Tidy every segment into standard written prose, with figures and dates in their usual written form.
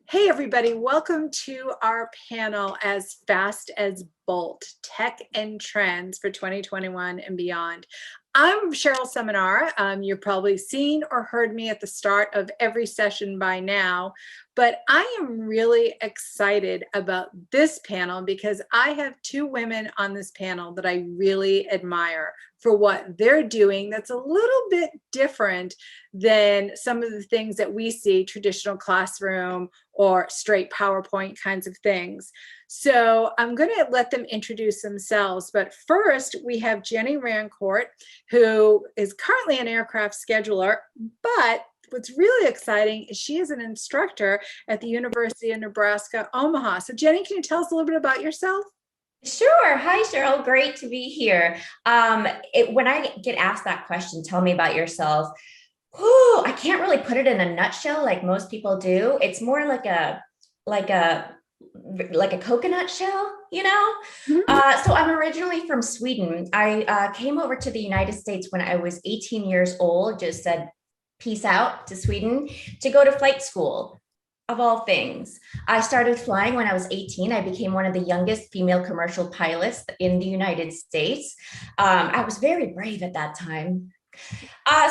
Hey everybody, welcome to our panel As Fast as Bolt, Tech and Trends for 2021 and Beyond. I'm Cheryl Seminar. You've probably seen or heard me at the start of every session by now, but I am really excited about this panel because I have two women on this panel that I really admire for what they're doing that's a little bit different than some of the things that we see traditional classroom or straight PowerPoint kinds of things. So I'm going to let them introduce themselves. But first, we have Jenny Rancourt, who is currently an aircraft scheduler. But what's really exciting is she is an instructor at the University of Nebraska, Omaha. So Jenny, can you tell us a little bit about yourself? Sure. Hi, Cheryl. Great to be here. When I get asked that question, tell me about yourself. I can't really put it in a nutshell like most people do. It's more like a like a coconut shell, you know? Mhm. So I'm originally from Sweden. I came over to the United States when I was 18 years old, just said peace out to Sweden to go to flight school. Of all things, I started flying when I was 18. I became one of the youngest female commercial pilots in the United States. I was very brave at that time.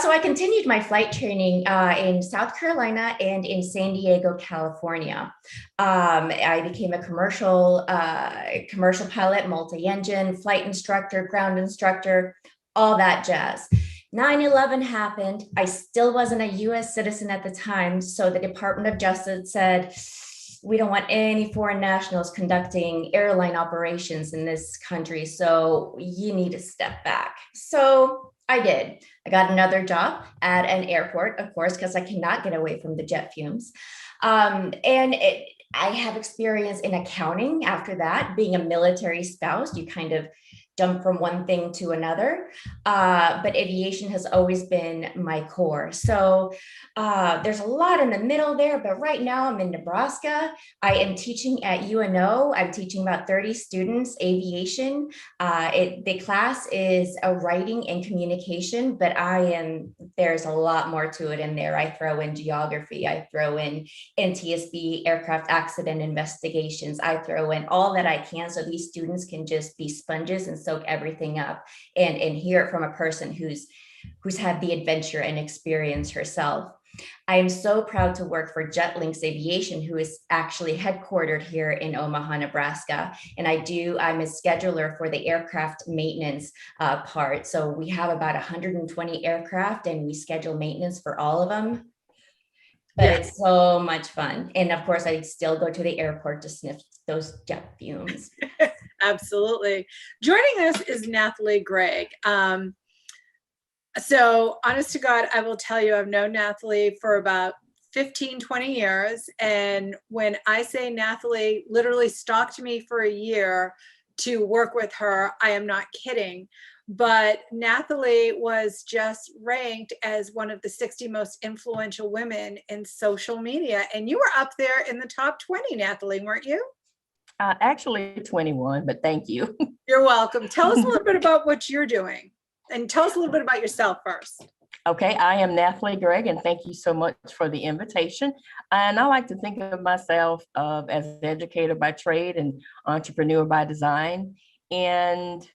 So I continued my flight training in South Carolina and in San Diego, California. I became a commercial pilot, multi-engine, flight instructor, ground instructor, all that jazz. 9/11 happened. I still wasn't a US citizen at the time. So the Department of Justice said, we don't want any foreign nationals conducting airline operations in this country. So you need to step back. So I did. I got another job at an airport, of course, because I cannot get away from the jet fumes. I have experience in accounting after that. Being a military spouse, you kind of jump from one thing to another. But aviation has always been my core. So there's a lot in the middle there, but right now I'm in Nebraska. I am teaching at UNO. I'm teaching about 30 students aviation. The class is a writing and communication, but there's a lot more to it in there. I throw in geography. I throw in NTSB aircraft accident investigations. I throw in all that I can so these students can just be sponges and soak everything up and hear it from a person who's had the adventure and experience herself. I am so proud to work for JetLinks Aviation, who is actually headquartered here in Omaha, Nebraska. And I'm a scheduler for the aircraft maintenance part. So we have about 120 aircraft and we schedule maintenance for all of them. But Yeah. it's so much fun. And of course, I still go to the airport to sniff those jet fumes. Absolutely. Joining us is Nathalie Gregg. So honest to God, I will tell you, I've known Nathalie for about 15, 20 years. And when I say Nathalie literally stalked me for a year to work with her, I am not kidding. But Nathalie was just ranked as one of the 60 most influential women in social media. And you were up there in the top 20, Nathalie, weren't you? Actually 21, but thank you. You're welcome. Tell us a little bit about what you're doing and tell us a little bit about yourself first. Okay, I am Nathalie Gregg, and thank you so much for the invitation. And I like to think of myself as an educator by trade and entrepreneur by design. And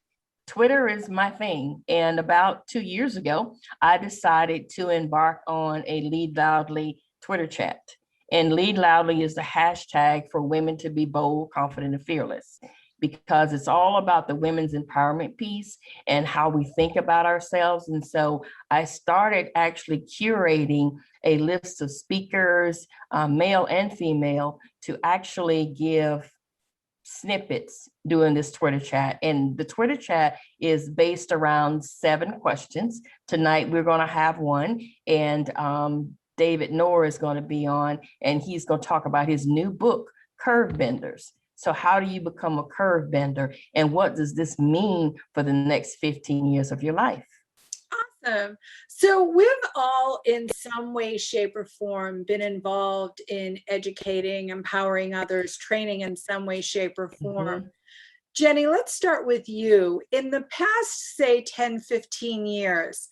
Twitter is my thing. And about 2 years ago, I decided to embark on a Lead Loudly Twitter chat. And Lead Loudly is the hashtag for women to be bold, confident, and fearless, because it's all about the women's empowerment piece and how we think about ourselves. And so I started actually curating a list of speakers, male and female, to actually give snippets during this Twitter chat. And the Twitter chat is based around 7 questions. Tonight, we're going to have one. And David Noor is going to be on, and he's going to talk about his new book, Curve Benders. So how do you become a curve bender? And what does this mean for the next 15 years of your life? Awesome. So we've all in some way, shape, or form been involved in educating, empowering others, training in some way, shape, or form. Jenny, let's start with you. In the past, say 10, 15 years,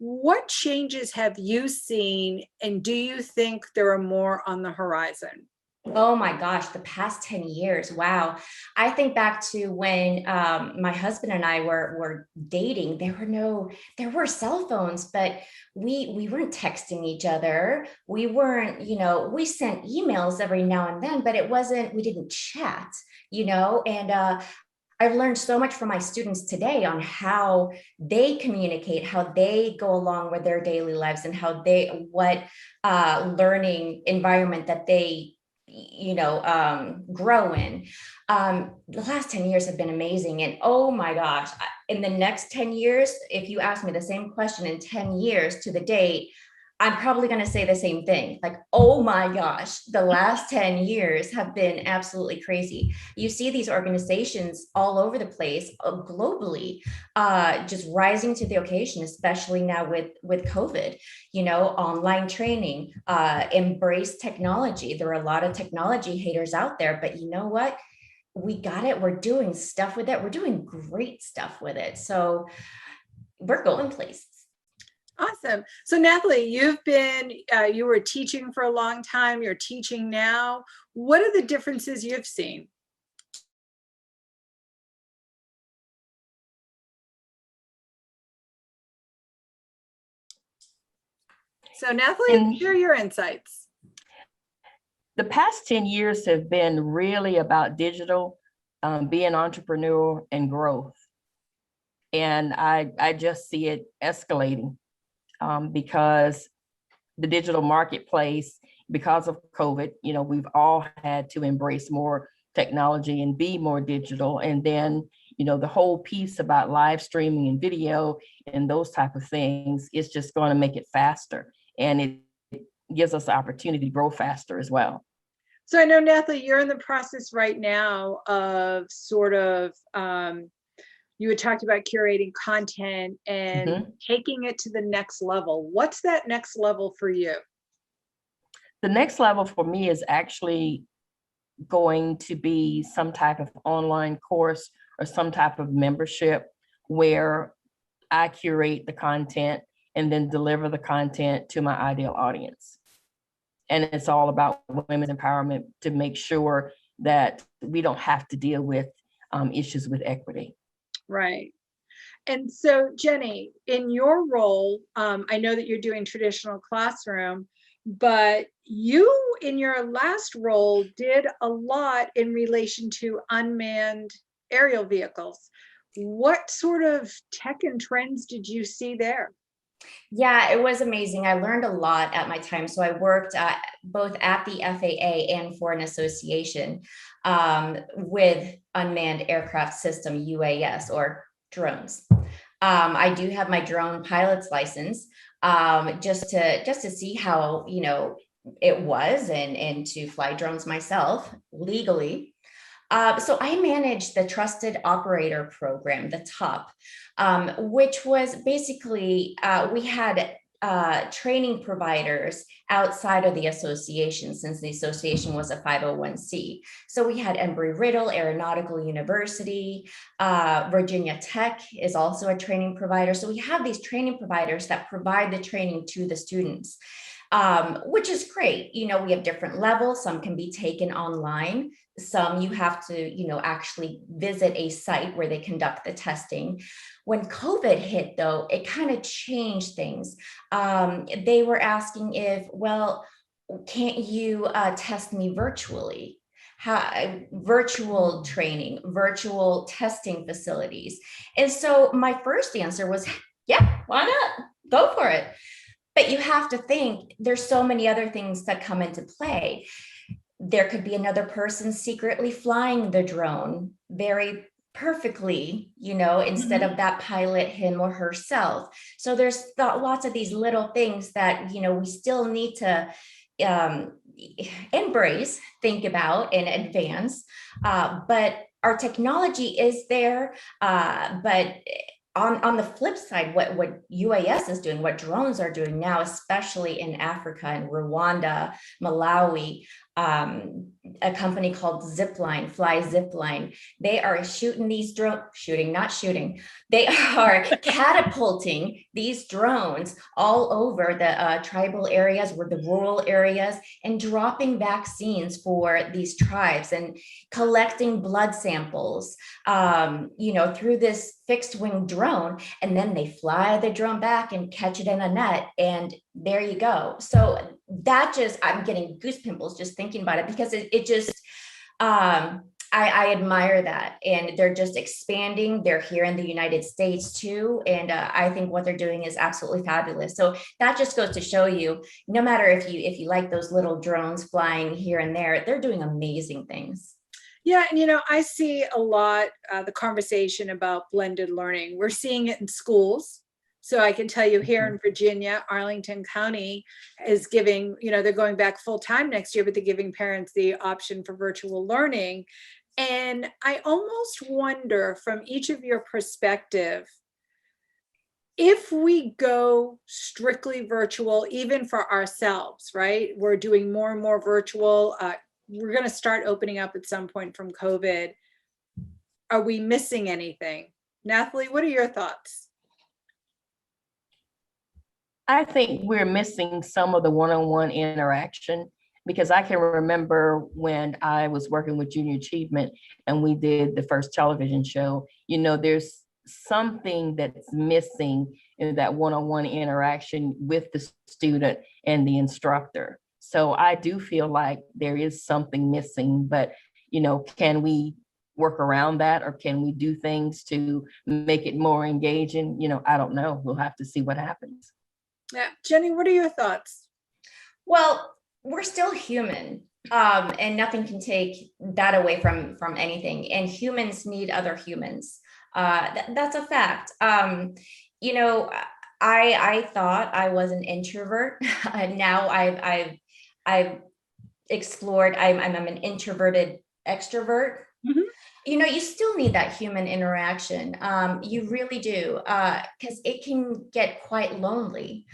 what changes have you seen, and do you think there are more on the horizon? Oh my gosh, the past 10 years. Wow. I think back to when my husband and I were dating. There were cell phones, but we weren't texting each other. We weren't, we sent emails every now and then, but we didn't chat, and I've learned so much from my students today on how they communicate, how they go along with their daily lives, and what learning environment that they, grow in. The last 10 years have been amazing. And oh my gosh, in the next 10 years, if you ask me the same question in 10 years to the date, I'm probably going to say the same thing. Like, oh my gosh, the last 10 years have been absolutely crazy. You see these organizations all over the place, globally, just rising to the occasion, especially now with COVID, online training, embrace technology. There are a lot of technology haters out there, but you know what? We got it. We're doing stuff with it. We're doing great stuff with it. So we're going places. Awesome. So Natalie, you were teaching for a long time. You're teaching now. What are the differences you've seen? So Natalie, share your insights. The past 10 years have been really about digital, being an entrepreneur and growth. And I just see it escalating because the digital marketplace, because of COVID, we've all had to embrace more technology and be more digital. And then, the whole piece about live streaming and video and those type of things is just going to make it faster. And it gives us the opportunity to grow faster as well. So I know, Natalie, you're in the process right now of sort of, you had talked about curating content and taking it to the next level. What's that next level for you? The next level for me is actually going to be some type of online course or some type of membership where I curate the content and then deliver the content to my ideal audience. And it's all about women's empowerment to make sure that we don't have to deal with issues with equity. Right. And so Jenny, in your role, I know that you're doing traditional classroom, but you in your last role did a lot in relation to unmanned aerial vehicles. What sort of tech and trends did you see there? Yeah, it was amazing. I learned a lot at my time. So I worked both at the FAA and for an association with unmanned aircraft system, UAS, or drones. I do have my drone pilot's license, just to see how it was, and to fly drones myself legally. So I managed the Trusted Operator Program, the TOP, which was basically, we had training providers outside of the association, since the association was a 501c. So we had Embry-Riddle Aeronautical University, Virginia Tech is also a training provider. So we have these training providers that provide the training to the students, which is great. We have different levels. Some can be taken online. Some you have to, actually visit a site where they conduct the testing. When COVID hit, though, it kind of changed things. They were asking can't you test me virtually? Virtual training, virtual testing facilities. And so my first answer was, yeah, why not? Go for it. But you have to think there's so many other things that come into play. There could be another person secretly flying the drone very perfectly, instead of that pilot, him or herself. So there's lots of these little things that, we still need to embrace, think about, and advance. But our technology is there. But on the flip side, what UAS is doing, what drones are doing now, especially in Africa and Rwanda, Malawi, a company called Zipline, Fly Zipline. They are shooting these not shooting. They are catapulting these drones all over the tribal areas, or the rural areas, and dropping vaccines for these tribes and collecting blood samples, through this fixed wing drone. And then they fly the drone back and catch it in a net. And there you go. So I'm getting goose pimples just thinking about it, because it just, I admire that. And they're just expanding. They're here in the United States too. And I think what they're doing is absolutely fabulous. So that just goes to show you, no matter if you like those little drones flying here and there, they're doing amazing things. Yeah, and I see a lot the conversation about blended learning. We're seeing it in schools. So I can tell you here in Virginia, Arlington County is giving, they're going back full time next year, but they're giving parents the option for virtual learning. And I almost wonder, from each of your perspective, if we go strictly virtual, even for ourselves, right? We're doing more and more virtual. We're going to start opening up at some point from COVID. Are we missing anything? Nathalie, what are your thoughts? I think we're missing some of the one-on-one interaction, because I can remember when I was working with Junior Achievement and we did the first television show, there's something that's missing in that one-on-one interaction with the student and the instructor. So I do feel like there is something missing, but, can we work around that, or can we do things to make it more engaging? I don't know. We'll have to see what happens. Yeah. Jenny, what are your thoughts? Well, we're still human, and nothing can take that away from anything. And humans need other humans. That's a fact. I thought I was an introvert. And now I've explored. I'm an introverted extrovert. Mm-hmm. You still need that human interaction. You really do, because it can get quite lonely.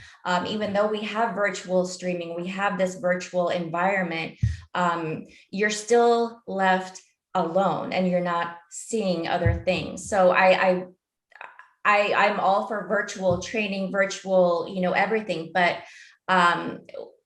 Even though we have virtual streaming, we have this virtual environment, you're still left alone and you're not seeing other things. So I'm all for virtual training, virtual, everything, but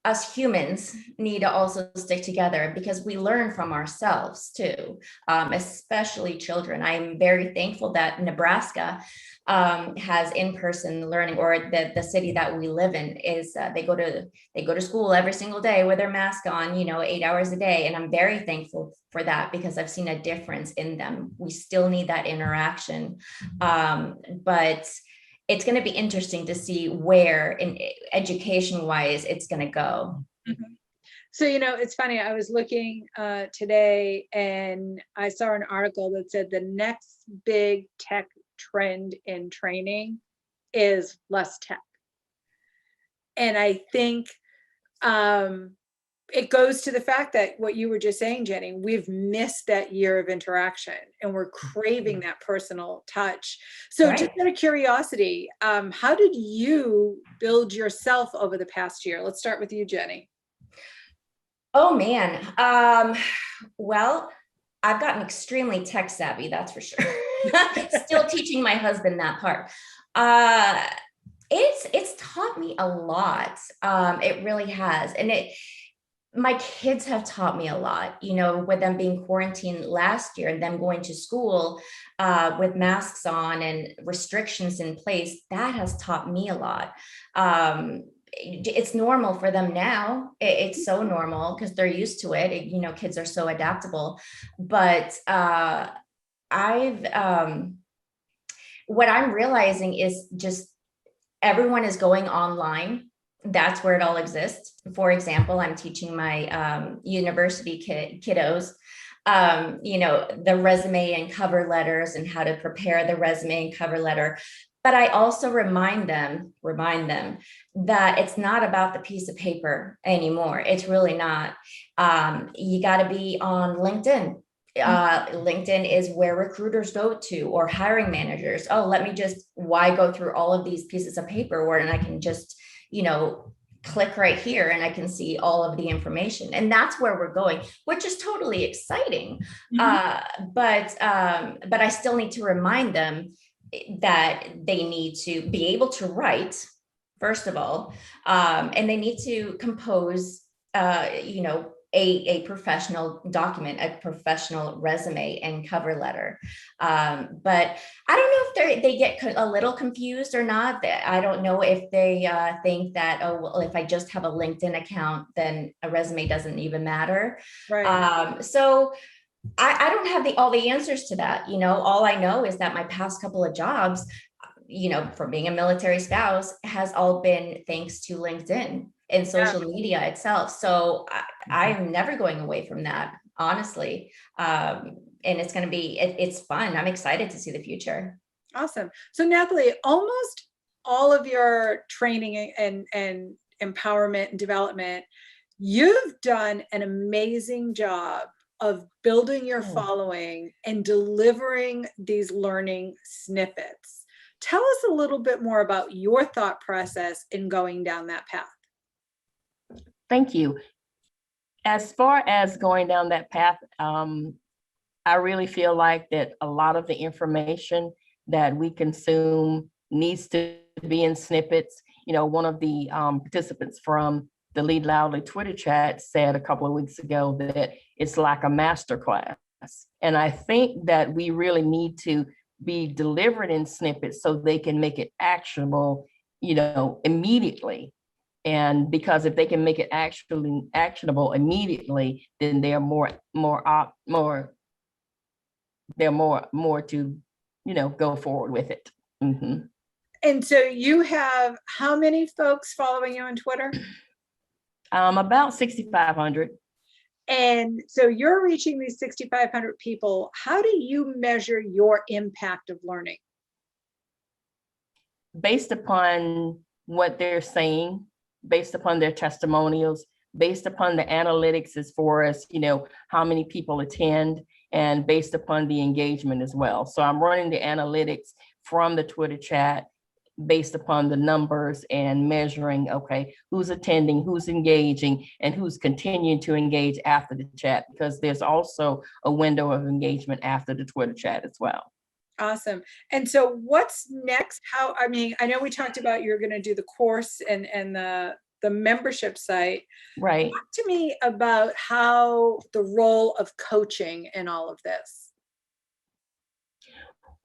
us humans need to also stick together, because we learn from ourselves too, especially children. I'm very thankful that Nebraska has in-person learning, or the city that we live in is they go to school every single day with their mask on, 8 hours a day. And I'm very thankful for that, because I've seen a difference in them. We still need that interaction. But it's going to be interesting to see where, in education wise, it's going to go. Mm-hmm. So, it's funny. I was looking today and I saw an article that said the next big tech trend in training is less tech. And I think it goes to the fact that what you were just saying, Jenny, we've missed that year of interaction and we're craving that personal touch. So right. Just out of curiosity, how did you build yourself over the past year? Let's start with you, Jenny. Oh man. Well, I've gotten extremely tech savvy, that's for sure. Still teaching my husband that part. It's taught me a lot. It really has. And my kids have taught me a lot, with them being quarantined last year and them going to school with masks on and restrictions in place. That has taught me a lot. It's normal for them now. It's so normal because they're used to it. Kids are so adaptable. But what I'm realizing is just everyone is going online. That's where it all exists. For example, I'm teaching my university kiddos, the resume and cover letters and how to prepare the resume and cover letter. But I also remind them that it's not about the piece of paper anymore. It's really not. You got to be on LinkedIn. LinkedIn is where recruiters go to, or hiring managers. Why go through all of these pieces of paper when I can just click right here and I can see all of the information. And that's where we're going, which is totally exciting. But I still need to remind them that they need to be able to write, first of all, and they need to compose, a professional document, a professional resume and cover letter. But I don't know if they get a little confused or not. I don't know if they think that, oh, well, if I just have a LinkedIn account, then a resume doesn't even matter. Right. So I don't have all the answers to that. All I know is that my past couple of jobs, from being a military spouse, has all been thanks to LinkedIn and social media itself. So I'm never going away from that, honestly. And it's going to be, it's fun. I'm excited to see the future. Awesome. So Nathalie, almost all of your training and empowerment and development, you've done an amazing job of building your following and delivering these learning snippets. Tell us a little bit more about your thought process in going down that path. Thank you. As far as going down that path, I really feel like that a lot of the information that we consume needs to be in snippets. One of the participants from the Lead Loudly Twitter chat said a couple of weeks ago that it's like a master class. And I think that we really need to be delivered in snippets so they can make it actionable, immediately. And because if they can make it actually actionable immediately, then they're more to, go forward with it. Mm-hmm. And so you have how many folks following you on Twitter? About 6,500. And so you're reaching these 6,500 people. How do you measure your impact of learning? Based upon what they're saying, based upon their testimonials, based upon the analytics as far as, how many people attend, and based upon the engagement as well. So I'm running the analytics from the Twitter chat based upon the numbers and measuring, okay, who's attending, who's engaging, and who's continuing to engage after the chat, because there's also a window of engagement after the Twitter chat as well. Awesome. And so what's next? I know we talked about you're going to do the course and the membership site. Right. Talk to me about how the role of coaching in all of this.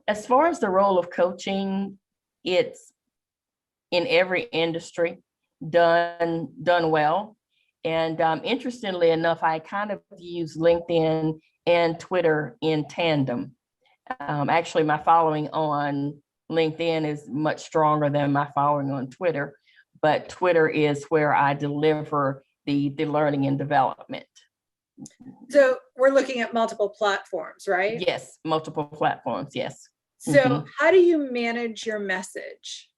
As far as the role of coaching, it's in every industry done well. And interestingly enough, I kind of use LinkedIn and Twitter in tandem. Actually, my following on LinkedIn is much stronger than my following on Twitter, but Twitter is where I deliver the learning and development. So we're looking at multiple platforms, right? Yes, multiple platforms, yes. So how do you manage your message?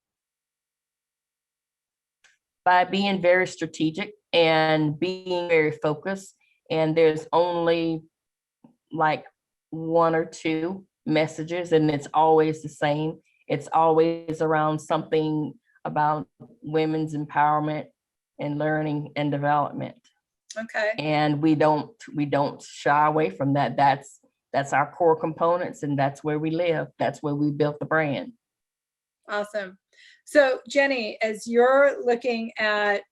By being very strategic and being very focused. And there's only like one or two messages, and it's always the same. It's always around something about women's empowerment and learning and development. Okay. And we don't shy away from that. That's our core components, and that's where we live. That's where we built the brand. Awesome. So Jenny, as you're looking at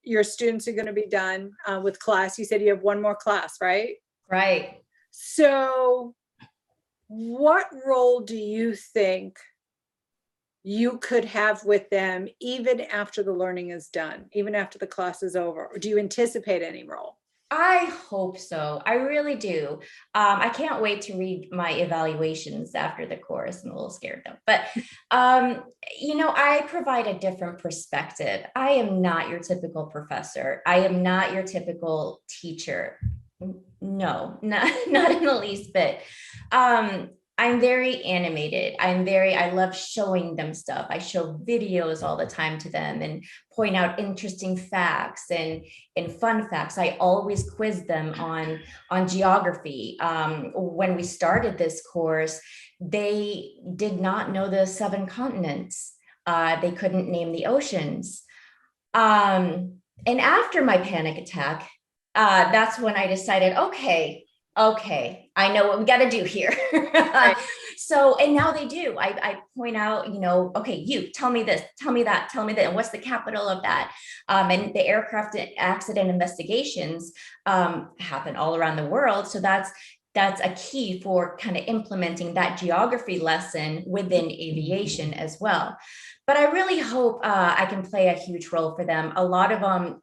your students are going to be done with class, you said you have one more class, right? Right. So what role do you think you could have with them even after the learning is done, even after the class is over? Or do you anticipate any role? I hope so. I really do. I can't wait to read my evaluations after the course. I'm a little scared though, but I provide a different perspective. I am not your typical professor. I am not your typical teacher. No, not in the least bit. I'm very animated. I love showing them stuff. I show videos all the time to them and point out interesting facts and fun facts. I always quiz them on geography. When we started this course, they did not know the 7 continents. They couldn't name the oceans. And after my panic attack, that's when I decided, okay, I know what we got to do here. Right. So, and now they do. I point out, okay, you tell me this, tell me that, tell me that, and what's the capital of that? And the aircraft accident investigations happen all around the world. So that's a key for kind of implementing that geography lesson within aviation as well. But I really hope I can play a huge role for them. A lot of them,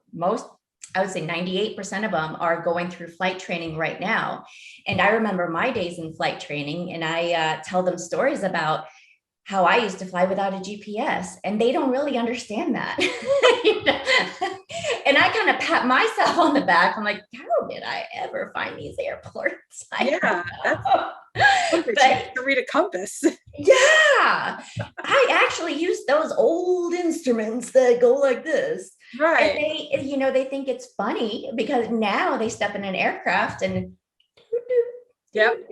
I would say 98% of them are going through flight training right now. And I remember my days in flight training, and I tell them stories about how I used to fly without a GPS, and they don't really understand that. And I kind of pat myself on the back. I'm like, how did I ever find these airports? Yeah, that's But to read a compass. yeah, I actually use those old instruments that go like this. And Right. they think it's funny because now they step in an aircraft and Yep.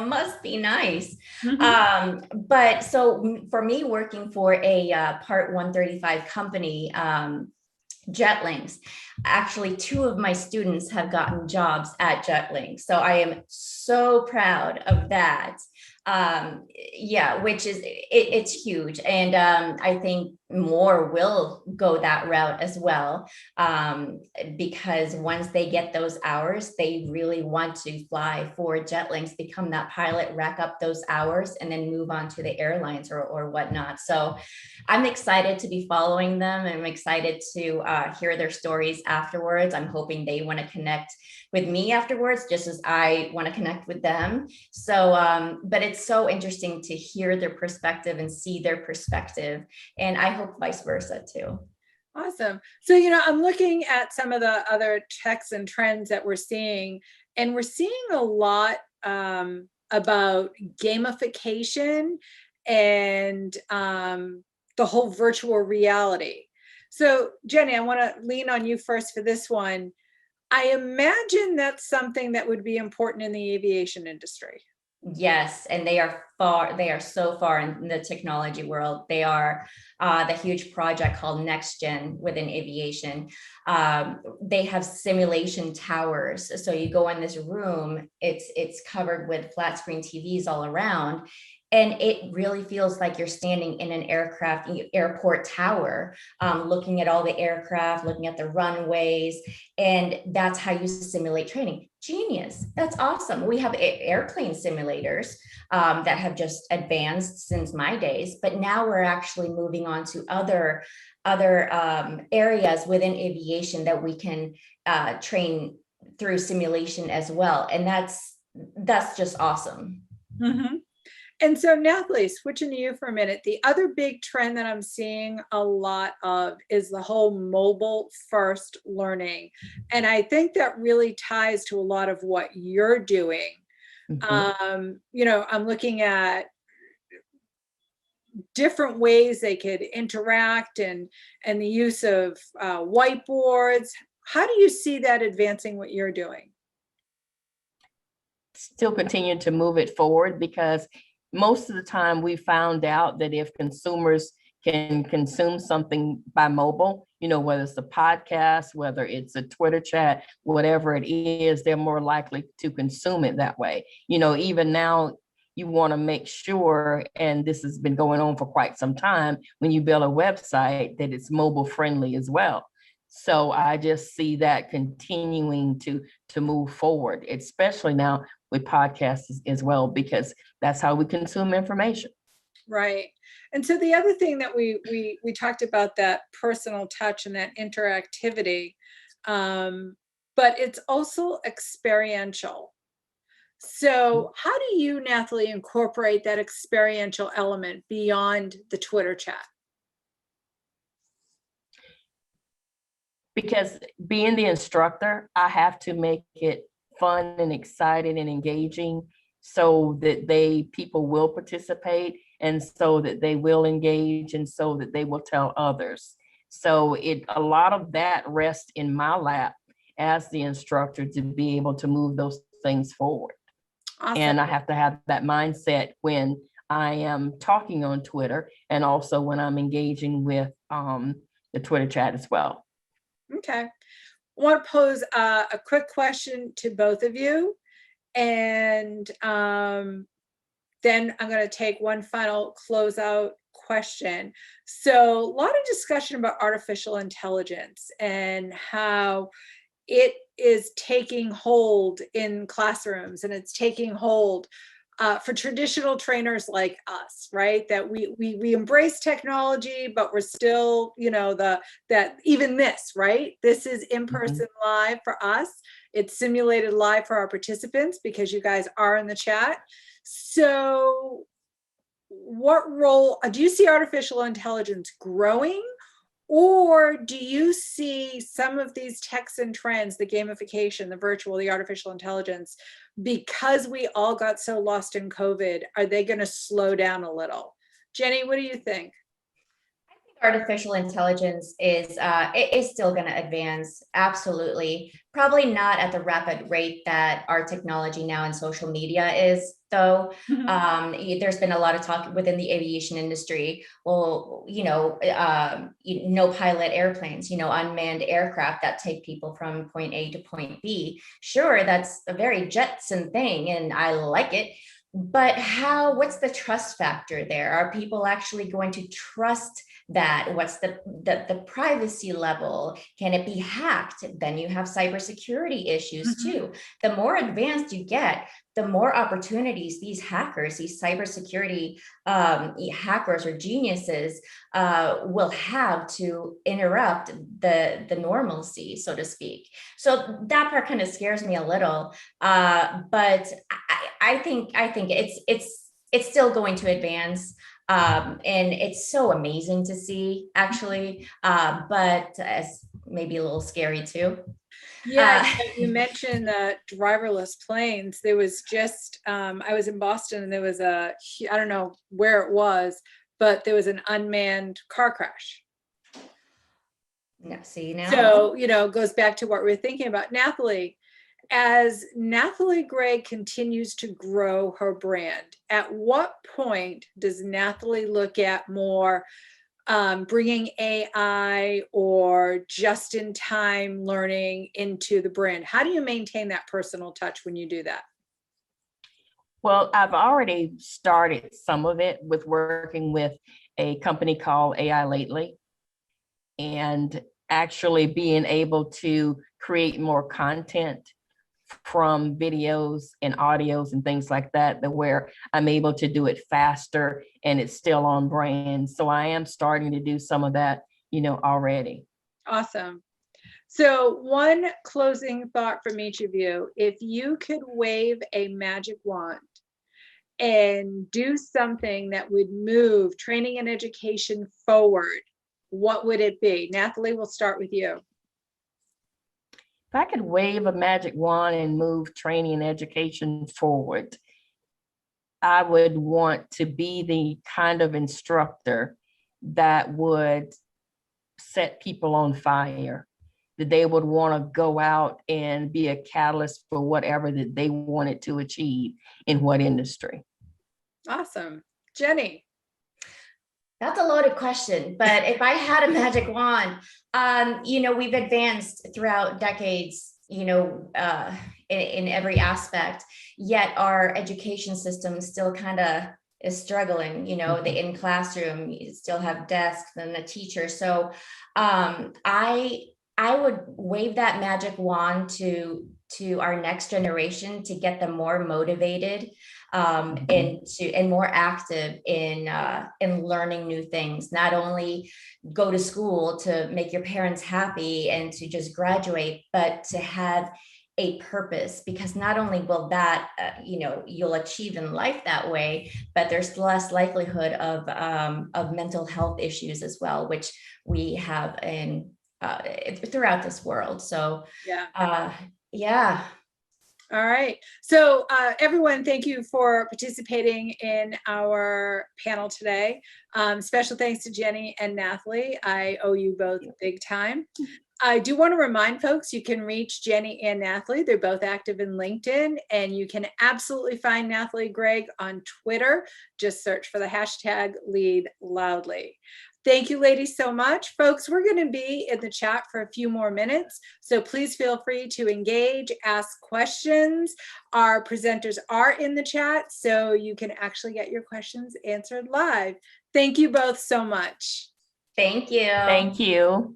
must be nice. Mhm. But so for me, working for a Part 135 company, Jetlings, actually 2 of my students have gotten jobs at Jetlings. So I am so proud of that. Yeah, which is it's huge. And I think more will go that route as well, because once they get those hours, they really want to fly for Jetlings, become that pilot, rack up those hours, and then move on to the airlines or whatnot. So I'm excited to be following them. I'm excited to hear their stories afterwards. I'm hoping they want to connect with me afterwards, just as I want to connect with them. So, but it's so interesting to hear their perspective and see their perspective. And I hope vice versa too. Awesome. So, I'm looking at some of the other checks and trends that we're seeing, and we're seeing a lot about gamification and the whole virtual reality. So, Jenny, I want to lean on you first for this one. I imagine that's something that would be important in the aviation industry. Yes, and they are so far in the technology world. They are the huge project called Next Gen within aviation. They have simulation towers. So you go in this room, it's covered with flat screen TVs all around. And it really feels like you're standing in an airport tower, looking at all the aircraft, looking at the runways. And that's how you simulate training. Genius. That's awesome. We have airplane simulators that have just advanced since my days, but now we're actually moving on to other areas within aviation that we can train through simulation as well. And that's just awesome. Mhm. And so, Nathalie, switching to you for a minute, the other big trend that I'm seeing a lot of is the whole mobile first learning. And I think that really ties to a lot of what you're doing. Mhm. I'm looking at different ways they could interact and the use of whiteboards. How do you see that advancing what you're doing? Still continue to move it forward, because most of the time we found out that if consumers can consume something by mobile, whether it's a podcast, whether it's a Twitter chat, whatever it is, they're more likely to consume it that way. Even now, you want to make sure, and this has been going on for quite some time, when you build a website, that it's mobile friendly as well. So I just see that continuing to move forward, especially now with podcasts as well, because that's how we consume information. Right. And so the other thing that we talked about, that personal touch and that interactivity, but it's also experiential. So how do you, Nathalie, incorporate that experiential element beyond the Twitter chat? Because being the instructor, I have to make it fun and exciting and engaging, so that people will participate, and so that they will engage, and so that they will tell others. So a lot of that rests in my lap as the instructor, to be able to move those things forward. Awesome. And I have to have that mindset when I am talking on Twitter, and also when I'm engaging with the Twitter chat as well. Okay. I want to pose a quick question to both of you. And then I'm going to take one final closeout question. So a lot of discussion about artificial intelligence and how it is taking hold in classrooms, and it's taking hold for traditional trainers like us, right? That we embrace technology, but we're still, that even this, right? This is in-person live for us. It's simulated live for our participants because you guys are in the chat. So what role do you see artificial intelligence growing, or do you see some of these techs and trends, the gamification, the virtual, the artificial intelligence, because we all got so lost in COVID, are they going to slow down a little? Jenny, what do you think? Artificial intelligence is still going to advance, absolutely. Probably not at the rapid rate that our technology now in social media is, though. There's been a lot of talk within the aviation industry. Well, no pilot airplanes, unmanned aircraft that take people from point A to point B. Sure, that's a very Jetson thing, and I like it. But what's the trust factor there? Are people actually going to trust that? What's the privacy level? Can it be hacked? Then you have cybersecurity issues too. The more advanced you get, the more opportunities these hackers, these cybersecurity hackers or geniuses will have to interrupt the normalcy, so to speak. So that part kind of scares me a little, but I think it's still going to advance. And it's so amazing to see, actually, but as maybe a little scary too. Yeah, you mentioned driverless planes. There was just, I was in Boston, and there was I don't know where it was, but there was an unmanned car crash. No, see now. So, it goes back to what we were thinking about. Nathalie, as Nathalie Gregg continues to grow her brand, at what point does Nathalie look at more bringing AI or just-in-time learning into the brand? How do you maintain that personal touch when you do that? Well, I've already started some of it with working with a company called AI Lately, and actually being able to create more content from videos and audios and things like that, where I'm able to do it faster and it's still on brand. So I am starting to do some of that, already. Awesome. So one closing thought from each of you: if you could wave a magic wand and do something that would move training and education forward, what would it be? Nathalie, we'll start with you. If I could wave a magic wand and move training and education forward, I would want to be the kind of instructor that would set people on fire, that they would want to go out and be a catalyst for whatever that they wanted to achieve in what industry. Awesome. Jenny. That's a loaded question, but if I had a magic wand, we've advanced throughout decades, in every aspect, yet our education system still kind of is struggling. The in classroom, you still have desks and the teacher. So I would wave that magic wand to our next generation to get them more motivated and more active in learning new things. Not only go to school to make your parents happy and to just graduate, but to have a purpose, because not only will that you'll achieve in life that way, but there's less likelihood of mental health issues as well, which we have in throughout this world. So yeah. All right. So everyone, thank you for participating in our panel today. Special thanks to Jenny and Nathalie. I owe you both big time. I do want to remind folks, you can reach Jenny and Nathalie. They're both active in LinkedIn, and you can absolutely find Nathalie Gregg on Twitter. Just search for the hashtag Lead Loudly. Thank you, ladies, so much. Folks, we're going to be in the chat for a few more minutes, so please feel free to engage, ask questions. Our presenters are in the chat, so you can actually get your questions answered live. Thank you both so much. Thank you. Thank you.